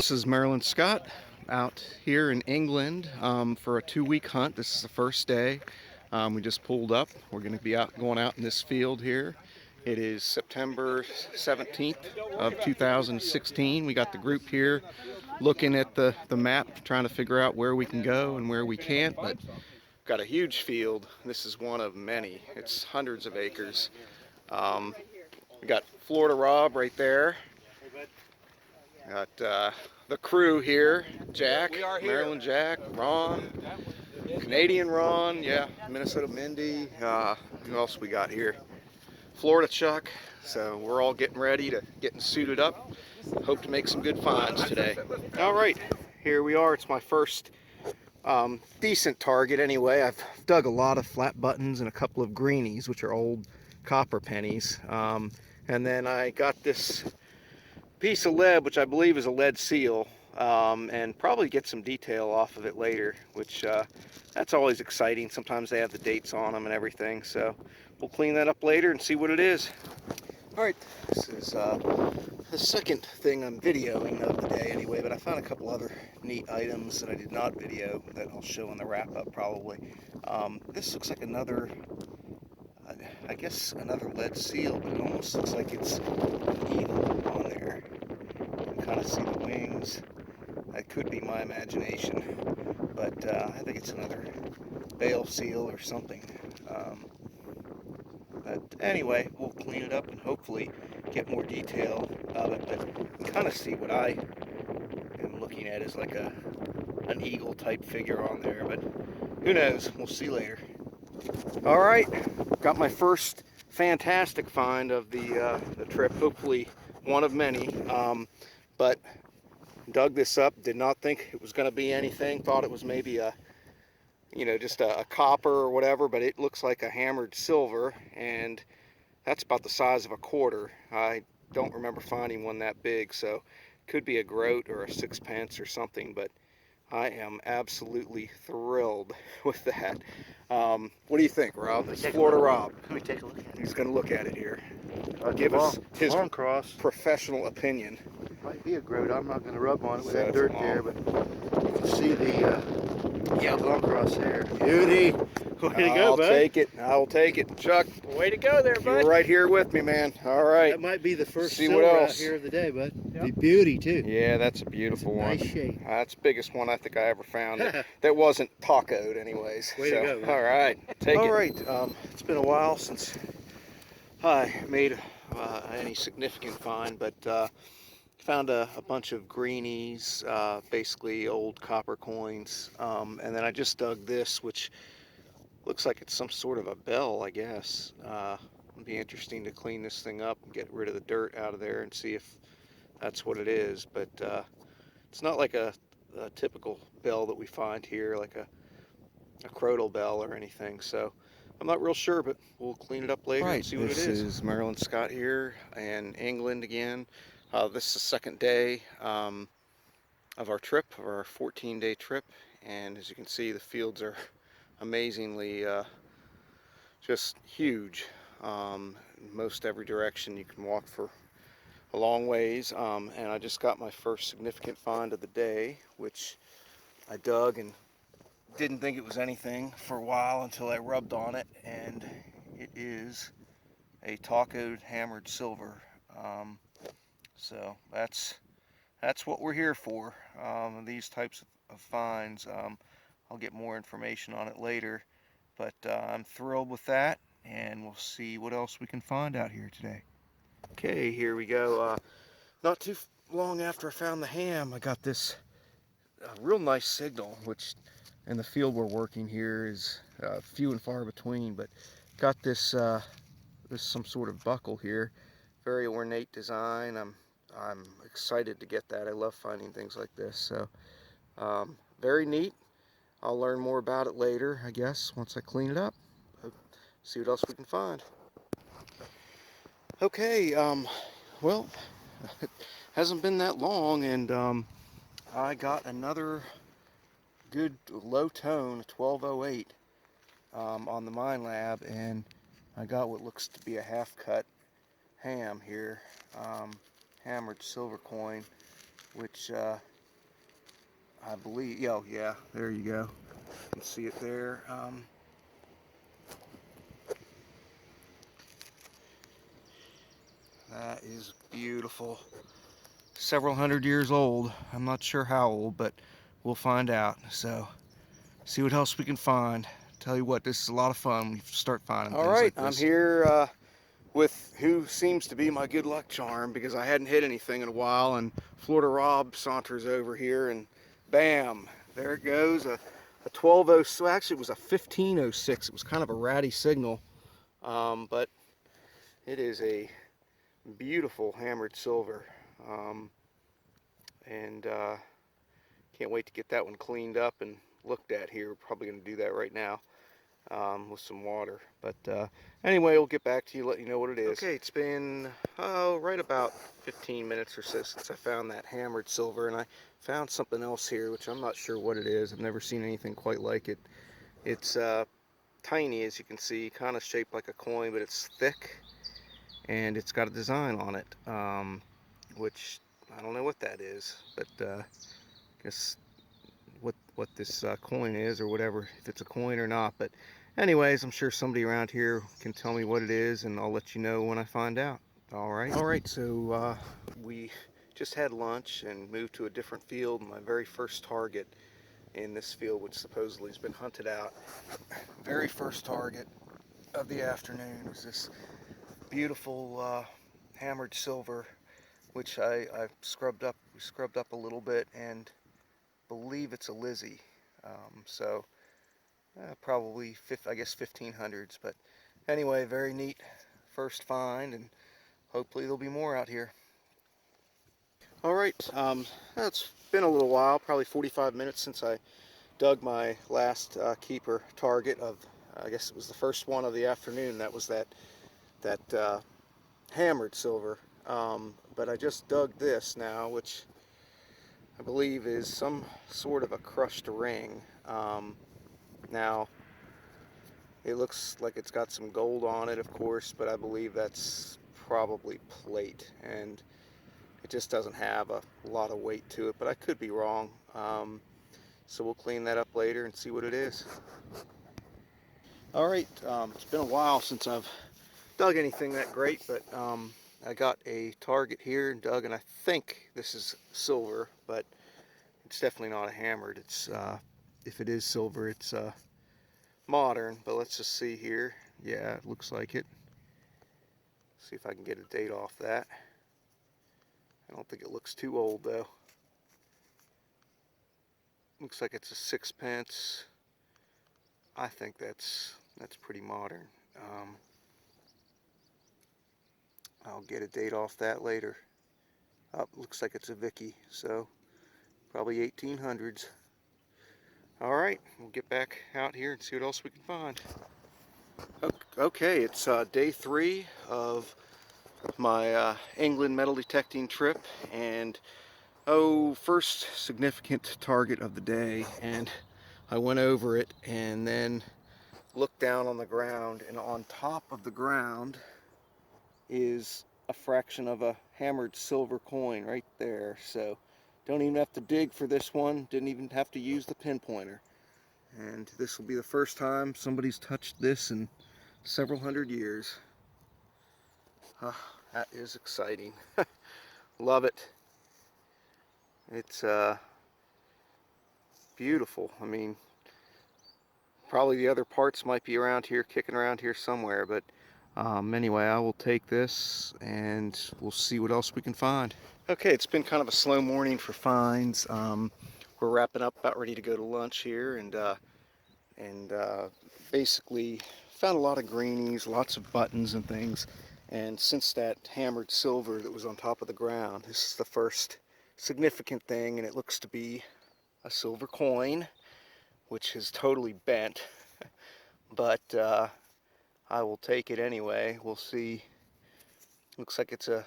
This is Marilyn Scott out here in England for a 2-week hunt. This is the first day. We just pulled up. We're going to be going out in this field here. It is September 17th of 2016. We got the group here looking at the map, trying to figure out where we can go and where we can't. But got a huge field. This is one of many. It's hundreds of acres. We got Florida Rob right there. Got the crew here, Jack, Maryland Jack, Ron, Canadian Ron, yeah, Minnesota Mindy, who else we got here? Florida Chuck. So we're all getting ready to getting suited up. Hope to make some good finds today. All right, here we are. It's my first decent target anyway. I've dug a lot of flat buttons and a couple of greenies, which are old copper pennies. And then I got this piece of lead, which I believe is a lead seal, and probably get some detail off of it later, which that's always exciting. Sometimes they have the dates on them and everything, so we'll clean that up later and see what it is. All right, this is the second thing I'm videoing of the day anyway, but I found a couple other neat items that I did not video that I'll show in the wrap-up probably. This looks like another, I guess another lead seal, but it almost looks like it's an eagle on there. You can kind of see the wings. That could be my imagination, but I think it's another bale seal or something. But anyway, we'll clean it up and hopefully get more detail of it, but you can kind of see what I am looking at is like an eagle type figure on there, but who knows, we'll see later. All right, got my first fantastic find of the trip, hopefully one of many, but dug this up, did not think it was going to be anything, thought it was maybe a, you know, just a copper or whatever, but it looks like a hammered silver, and that's about the size of a quarter. I don't remember finding one that big, so could be a groat or a sixpence or something, but I am absolutely thrilled with that. What do you think, Rob? It's Florida Rob. Can we take a look at it? He's going to look at it here. Give us his long cross. professional opinion. Might be a groat. I'm not going to rub on it with So that dirt there, but you can see the long cross there. Beauty. Way to go, I'll bud. take it. I'll take it. Chuck, Way to go there, you're bud. right here with me, man. All right. That might be the first See silver what out else. here of the day, bud. Yep. The beauty, too. Yeah, that's a beautiful one. Nice shape. That's the biggest one I think I ever found that wasn't tacoed anyways. Way to go, man. All right. Take it. All right. It's been a while since I made any significant find, but found a bunch of greenies, basically old copper coins, and then I just dug this, which looks like it's some sort of a bell, I guess. It'd be interesting to clean this thing up and get rid of the dirt out of there and see if that's what it is, but it's not like a typical bell that we find here, like a crotal bell or anything, so I'm not real sure, but we'll clean it up later and see what it is. This is Marilyn Scott here in England again. This is the second day of our trip, of our 14-day trip, and as you can see, the fields are amazingly just huge. Most every direction you can walk for a long ways, and I just got my first significant find of the day, which I dug and didn't think it was anything for a while until I rubbed on it, and it is a tacoed hammered silver. So that's what we're here for, these types of finds. I'll get more information on it later, but I'm thrilled with that, and we'll see what else we can find out here today. Okay, here we go. Not too long after I found the ham, I got this real nice signal, which in the field we're working here is few and far between, but got this this some sort of buckle here, very ornate design. I'm excited to get that. I love finding things like this, so very neat. I'll learn more about it later, I guess, once I clean it up. See what else we can find. Okay, well, it hasn't been that long, and I got another good low tone, 1208, on the Mine Lab, and I got what looks to be a half-cut ham here, hammered silver coin, which I believe, oh yeah, there you go. You can see it there. That is beautiful. Several hundred years old. I'm not sure how old, but we'll find out. So, see what else we can find. Tell you what, this is a lot of fun when you start finding things like this. I'm here with who seems to be my good luck charm, because I hadn't hit anything in a while, and Florida Rob saunters over here and bam, there it goes, a 1206, actually it was a 1506. It was kind of a ratty signal, but it is a beautiful hammered silver, and can't wait to get that one cleaned up and looked at here. We're probably going to do that right now. With some water. But anyway, we'll get back to you, let you know what it is. Okay, it's been right about 15 minutes or so since I found that hammered silver, and I found something else here, which I'm not sure what it is. I've never seen anything quite like it. It's tiny, as you can see, kind of shaped like a coin, but it's thick, and it's got a design on it, which I don't know what that is, but I guess what this coin is, or whatever, if it's a coin or not. But anyways, I'm sure somebody around here can tell me what it is, and I'll let you know when I find out. All right, so we just had lunch and moved to a different field. My very first target in this field, which supposedly has been hunted out, very first target of the afternoon, was this beautiful hammered silver, which I scrubbed up. We scrubbed up a little bit, and believe it's a Lizzie. So probably, I guess, 1500s. But anyway, very neat first find, and hopefully there'll be more out here. All right, it's been a little while, probably 45 minutes since I dug my last keeper target of, I guess it was the first one of the afternoon. That was that hammered silver. But I just dug this now, which I believe is some sort of a crushed ring. Now, it looks like it's got some gold on it, of course, but I believe that's probably plate, and it just doesn't have a lot of weight to it, but I could be wrong. So we'll clean that up later and see what it is. All right, it's been a while since I've dug anything that great, but I got a target here and dug, and I think this is silver, but it's definitely not a hammered. It's if it is silver, it's modern, but let's just see here. Yeah, it looks like it. See if I can get a date off that. I don't think it looks too old though. Looks like it's a 6 pence. I think that's pretty modern. I'll get a date off that later. Oh, looks like it's a Vicky, so probably 1800s. All right, we'll get back out here and see what else we can find. Okay, it's day 3 of my England metal detecting trip, and first significant target of the day, and I went over it and then looked down on the ground, and on top of the ground is a fraction of a hammered silver coin right there. So don't even have to dig for this one, didn't even have to use the pinpointer, and this will be the first time somebody's touched this in several hundred years. That is exciting. Love it. It's beautiful. I mean, probably the other parts might be around here, kicking around here somewhere, but anyway, I will take this and we'll see what else we can find. Okay, it's been kind of a slow morning for finds. We're wrapping up, about ready to go to lunch here, and basically found a lot of greenies, lots of buttons and things. And since that hammered silver that was on top of the ground, this is the first significant thing, and it looks to be a silver coin, which is totally bent, but I will take it anyway. We'll see. Looks like it's a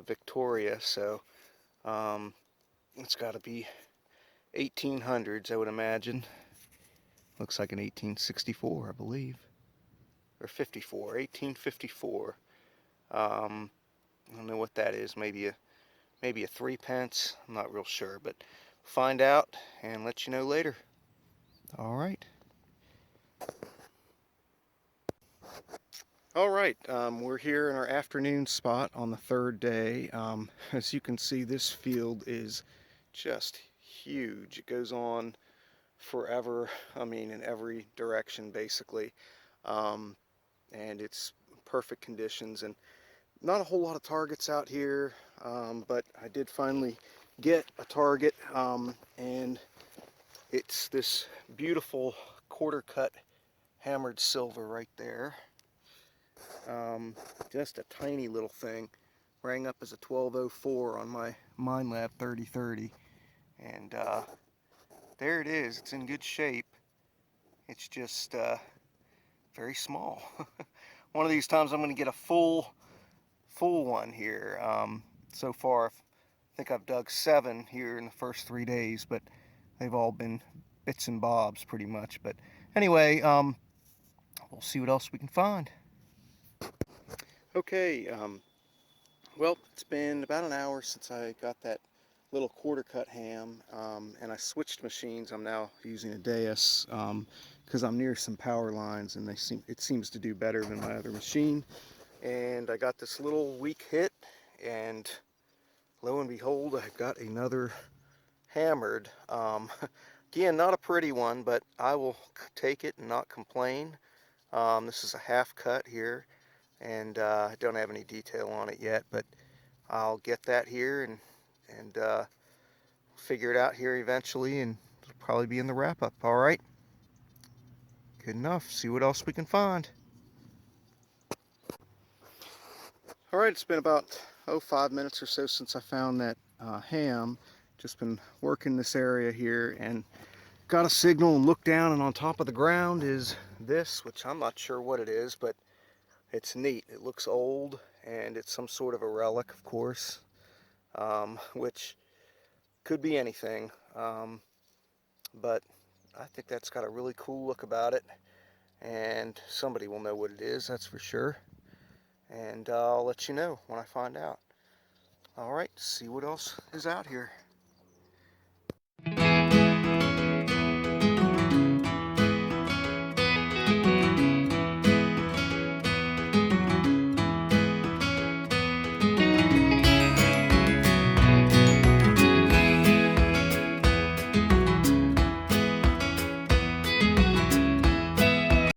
Victoria, so it's got to be 1800s, I would imagine. Looks like an 1864, I believe, or 54, 1854. I don't know what that is. Maybe maybe a 3 pence. I'm not real sure, but find out and let you know later. All right. All right, we're here in our afternoon spot on the third day. As you can see, this field is just huge. It goes on forever. I mean, in every direction, basically. And it's perfect conditions, and not a whole lot of targets out here, but I did finally get a target, and it's this beautiful quarter cut hammered silver right there. Just a tiny little thing. Rang up as a 1204 on my MineLab 3030, and there it is. It's in good shape. It's just very small. One of these times I'm going to get a full one here. So far, I think I've dug 7 here in the first 3 days, but they've all been bits and bobs pretty much. But anyway, we'll see what else we can find. Okay, well, it's been about an hour since I got that little quarter cut ham, and I switched machines. I'm now using a Deus because I'm near some power lines, and it seems to do better than my other machine. And I got this little weak hit, and lo and behold, I got another hammered. Again, not a pretty one, but I will take it and not complain. This is a half cut here, and I don't have any detail on it yet, but I'll get that here and figure it out here eventually, and it'll probably be in the wrap-up. All right, good enough. See what else we can find. All right, it's been about 5 minutes or so since I found that ham. Just been working this area here and got a signal and looked down, and on top of the ground is this, which I'm not sure what it is, but it's neat. It looks old, and it's some sort of a relic, of course, which could be anything, but I think that's got a really cool look about it, and somebody will know what it is, that's for sure. And I'll let you know when I find out. All right, see what else is out here.